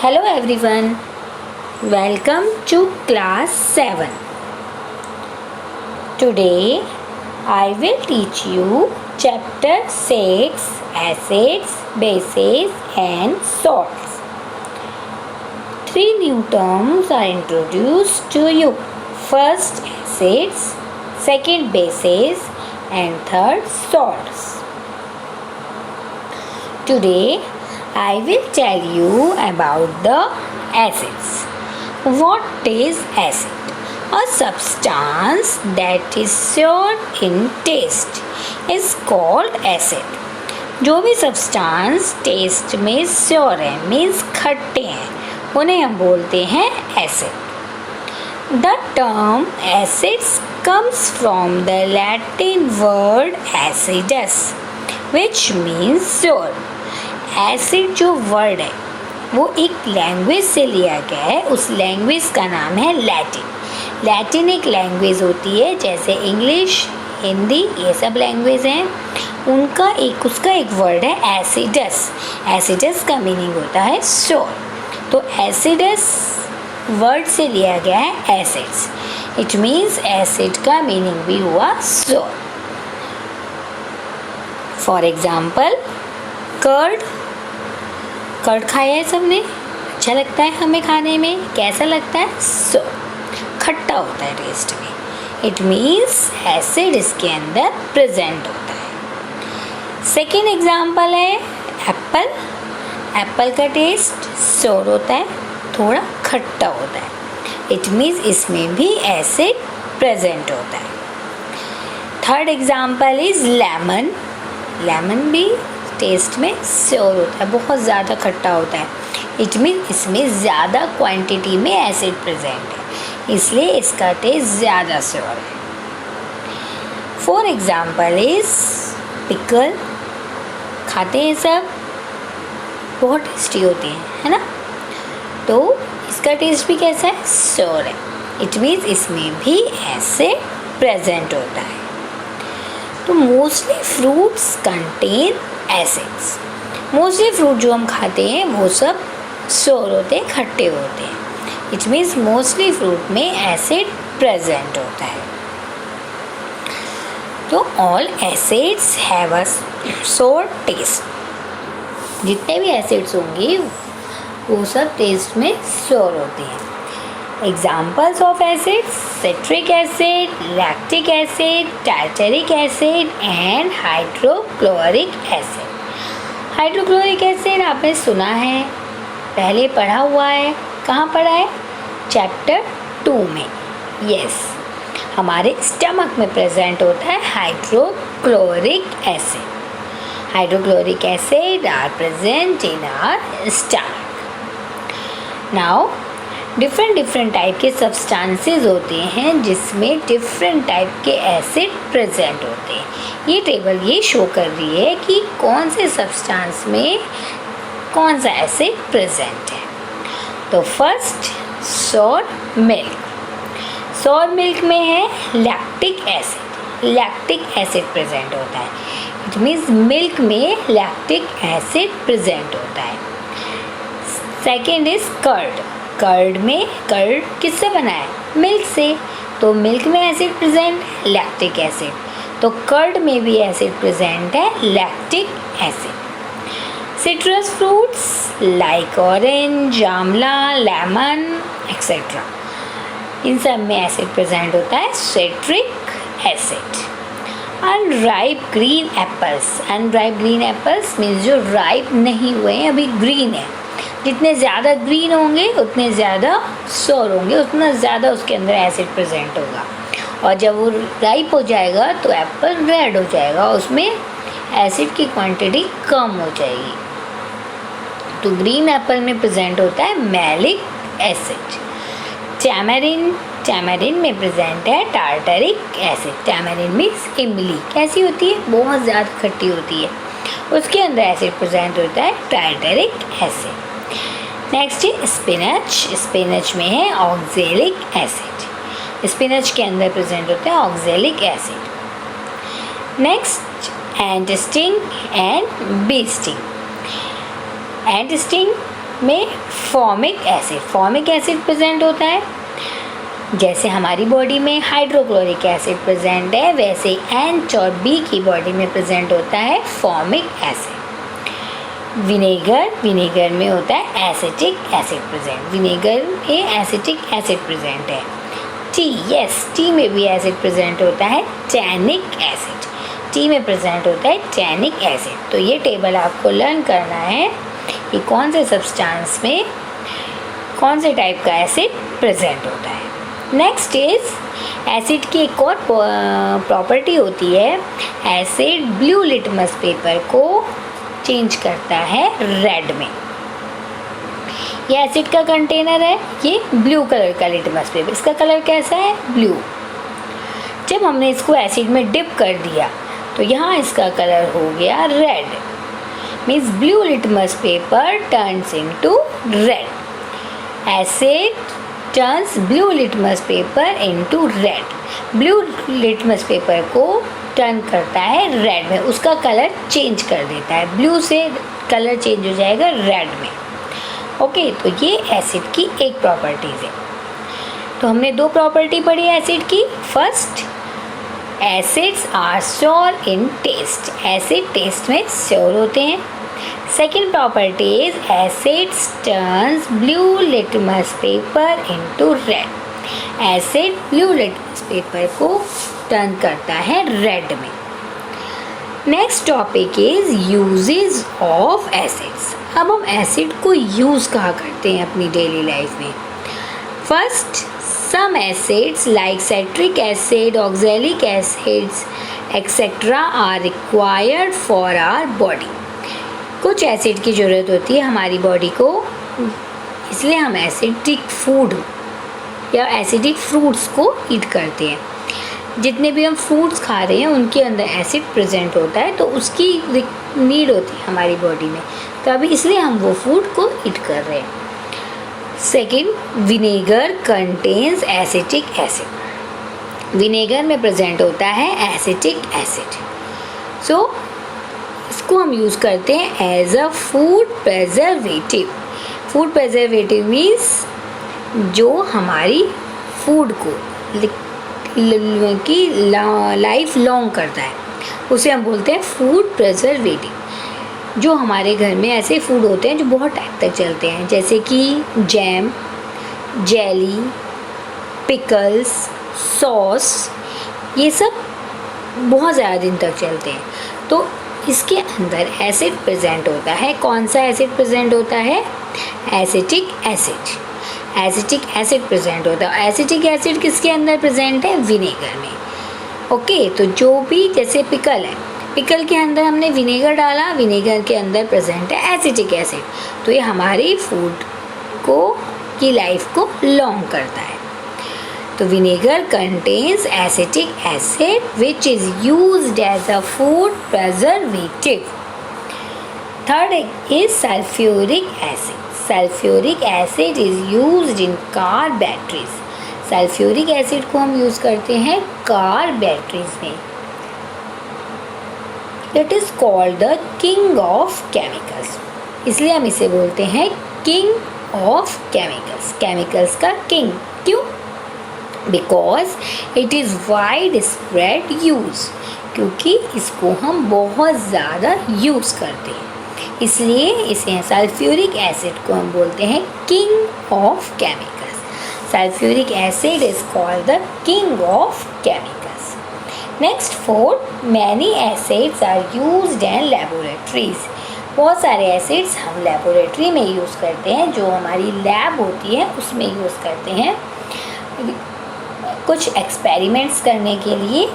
Hello everyone, welcome to class 7. Today I will teach you chapter 6 acids, bases and salts. 3 new terms are introduced to you. First acids, second bases and third salts. Today I will tell you about the acids. What is acid? A substance that is sour in taste is called acid. जो भी substance taste में sour है means खट्टे हैं उन्हें हम बोलते हैं acid. The term acids comes from the Latin word acidus which means sour. Acid जो वर्ड है वो एक लैंग्वेज से लिया गया है. उस लैंग्वेज का नाम है लैटिन. लैटिन एक लैंग्वेज होती है जैसे इंग्लिश, हिंदी, ये सब लैंग्वेज हैं. उसका एक वर्ड है एसिडस. एसिडस का मीनिंग होता है सोर. तो एसिडस वर्ड से लिया गया है एसिड्स. इट मीन्स एसिड का मीनिंग भी हुआ सोर. फॉर एग्जाम्पल कर्ड खाया है सबने. अच्छा लगता है हमें खाने में. कैसा लगता है? खट्टा होता है टेस्ट में. इट मीन्स एसिड इसके अंदर प्रेजेंट होता है. सेकेंड एग्जाम्पल है एप्पल. एप्पल का टेस्ट सोर होता है, थोड़ा खट्टा होता है. इट मीन्स इसमें भी एसिड प्रेजेंट होता है. Third example is lemon. Lemon भी टेस्ट में सोर होता है, बहुत ज़्यादा खट्टा होता है. इट मीन इसमें ज़्यादा क्वांटिटी में एसिड प्रेजेंट है, इसलिए इसका टेस्ट ज़्यादा सोर है. For example is pickle. खाते हैं सब, बहुत टेस्टी होते हैं, है ना. तो इसका टेस्ट भी कैसा है? सोर है. इट मीन्स इसमें भी एसिड प्रेजेंट होता है. तो mostly fruits contain acids. Mostly fruit जो हम खाते हैं वो सब सोर होते हैं, खट्टे होते हैं. इट मीन्स मोस्टली फ्रूट में एसिड प्रेजेंट होता है. तो ऑल एसिड्स हैव अ सोर टेस्ट. जितने भी एसिड्स होंगे वो सब टेस्ट में सोर होते हैं. Examples of acids: citric acid, lactic acid, tartaric acid and hydrochloric acid. Hydrochloric acid आपने सुना है, पहले पढ़ा हुआ है. कहाँ पढ़ा है? चैप्टर 2 में. यस, हमारे स्टमक में प्रेजेंट होता है hydrochloric acid. Hydrochloric acid are present in our stomach. Now different type के सब्सटेंसेस होते हैं जिसमें डिफरेंट टाइप के एसिड प्रेजेंट होते हैं. ये टेबल ये शो कर रही है कि कौन से सब्सटेंस में कौन सा एसिड प्रेजेंट है. तो फर्स्ट सोर मिल्क. सोर मिल्क में है lactic acid. Lactic acid present होता है. इट मीन्स मिल्क में लैक्टिक एसिड प्रेजेंट होता है. Second is curd. कर्ड किससे बना है? मिल्क से. तो मिल्क में एसिड प्रेजेंट है लैक्टिक एसिड. तो कर्ड में भी एसिड प्रेजेंट है lactic acid. Citrus fruits like orange, आंवला, लेमन एक्सेट्रा, इन सब में एसिड प्रेजेंट होता है citric acid. Unripe green apples. Unripe green apples means जो राइप नहीं हुए हैं, अभी ग्रीन है. जितने ज़्यादा ग्रीन होंगे उतने ज़्यादा सोर होंगे, उतना ज़्यादा उसके अंदर एसिड प्रेजेंट होगा. और जब वो राइप हो जाएगा तो एप्पल रेड हो जाएगा, उसमें एसिड की क्वांटिटी कम हो जाएगी. तो ग्रीन एप्पल में प्रेजेंट होता है मैलिक एसिड. टैमरिन में प्रेजेंट है टार्टरिक एसिड. टैमरिन मीन्स इमली. कैसी होती है? बहुत ज़्यादा खट्टी होती है, उसके अंदर एसिड प्रेजेंट होता है टार्टरिक एसिड. नेक्स्ट है स्पिनच. स्पिनच में है ऑक्जेलिक एसिड. स्पिनच के अंदर प्रेजेंट होता है oxalic acid. Next ant sting and bee sting. Ant sting में फॉर्मिक एसिड प्रेजेंट होता है। जैसे हमारी बॉडी में हाइड्रोक्लोरिक एसिड प्रेजेंट है, वैसे एच और बी की बॉडी में प्रेजेंट होता है फॉर्मिक एसिड। विनेगर में होता है एसिटिक एसिड प्रेजेंट, विनेगर में एसिटिक एसिड प्रेजेंट है। टी में भी एसिड प्रेजेंट होता है, टैनिक एसिड, टी में प्रेजेंट होता है टैनिक एसिड। तो ये टेबल आपको लर्न करना है कि कौन से सब्सटेंस में कौन से टाइप का एसिड प्रेजेंट होता है। नेक्स्ट इज एसिड की एक और प्रॉपर्टी होती है, एसिड ब्लू लिटमस पेपर को चेंज करता है रेड में। ये एसिड का कंटेनर है, ये ब्लू कलर का लिटमस पेपर, इसका कलर कैसा है, ब्लू। जब हमने इसको एसिड में डिप कर दिया तो यहाँ इसका कलर हो गया red, means blue litmus paper turns into red. Asset turns blue litmus paper into red, blue litmus paper को टर्न करता है रेड में, उसका कलर चेंज कर देता है, ब्लू से कलर चेंज हो जाएगा रेड में। ओके, तो ये एसिड की एक प्रॉपर्टीज़ है। तो हमने दो प्रॉपर्टी पढ़ी एसिड की। First, acids are sour in taste, acid taste में श्योर होते हैं। Second property is acids turns blue litmus paper into red, acid blue litmus paper को टर्न करता है रेड में। Next topic is uses of acids. अब हम acid को यूज़ कहाँ करते हैं अपनी डेली लाइफ में। First, some acids like citric acid, oxalic acids etcetera are required for our body. कुछ एसिड की ज़रूरत होती है हमारी बॉडी को, इसलिए हम एसिडिक फूड या एसिडिक फ्रूट्स को ईट करते हैं। जितने भी हम फ्रूट्स खा रहे हैं उनके अंदर एसिड प्रेजेंट होता है, तो उसकी नीड होती है हमारी बॉडी में, तो अभी इसलिए हम वो फूड को ईट कर रहे हैं। Second, vinegar contains acetic acid, vinegar में प्रेजेंट होता है एसिटिक एसिड। सो इसको हम यूज़ करते हैं as a food preservative. Food preservative means जो हमारी फूड को की लाइफ लॉन्ग करता है, उसे हम बोलते हैं फूड प्रिजर्वेटिव। जो हमारे घर में ऐसे फूड होते हैं जो बहुत टाइम तक चलते हैं, जैसे कि जैम, जेली, पिकल्स, सॉस, ये सब बहुत ज़्यादा दिन तक चलते हैं। तो इसके अंदर एसिड प्रेजेंट होता है। कौन सा एसिड प्रेजेंट होता है, acetic acid, acetic acid present होता है। एसिटिक एसिड किसके अंदर प्रेजेंट है, विनेगर में। ओके, तो जो भी जैसे पिकल है, पिकल के अंदर हमने विनेगर डाला, विनेगर के अंदर प्रेजेंट है एसिटिक एसिड, तो ये हमारी फूड को की लाइफ को लॉन्ग करता है। तो vinegar contains acetic acid which is used as a food preservative. Third is sulphuric acid. Sulphuric acid is used in car batteries. Sulphuric acid को हम यूज़ करते हैं कार बैटरीज में। It is called the king of chemicals, इसलिए हम इसे बोलते हैं किंग ऑफ केमिकल्स, केमिकल्स का किंग। क्यों? Because it is widespread use, क्योंकि इसको हम बहुत ज़्यादा यूज़ करते हैं, इसलिए इसे सल्फ्यूरिक एसिड को हम बोलते हैं king of chemicals. Sulphuric acid is called the king of chemicals. Next, fourth, many acids are used in laboratories. बहुत सारे एसिड्स हम लेबोरेटरी में यूज़ करते हैं, जो हमारी लैब होती है उसमें यूज़ करते हैं कुछ एक्सपेरिमेंट्स करने के लिए।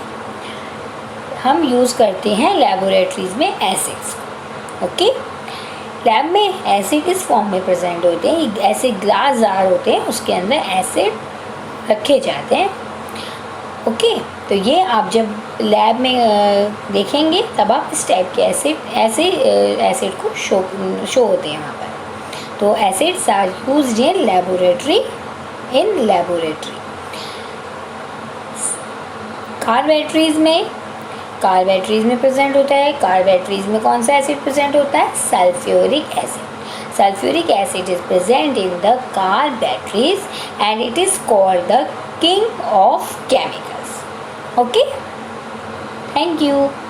हम यूज़ करते हैं लेबोरेटरीज में एसिड्स। ओके, लैब में एसिड इस फॉर्म में प्रेजेंट होते हैं, ऐसे ग्लास जार होते हैं, उसके अंदर एसिड रखे जाते हैं। ओके, तो ये आप जब लैब में देखेंगे तब आप इस टाइप के एसिड को शो होते हैं वहाँ पर। तो acids are used in laboratory, car batteries में प्रेजेंट होता है। कार बैटरीज में कौन सा एसिड प्रेजेंट होता है, sulphuric acid. Sulfuric acid is present in the car batteries and it is called the king of chemicals. Okay? Thank you.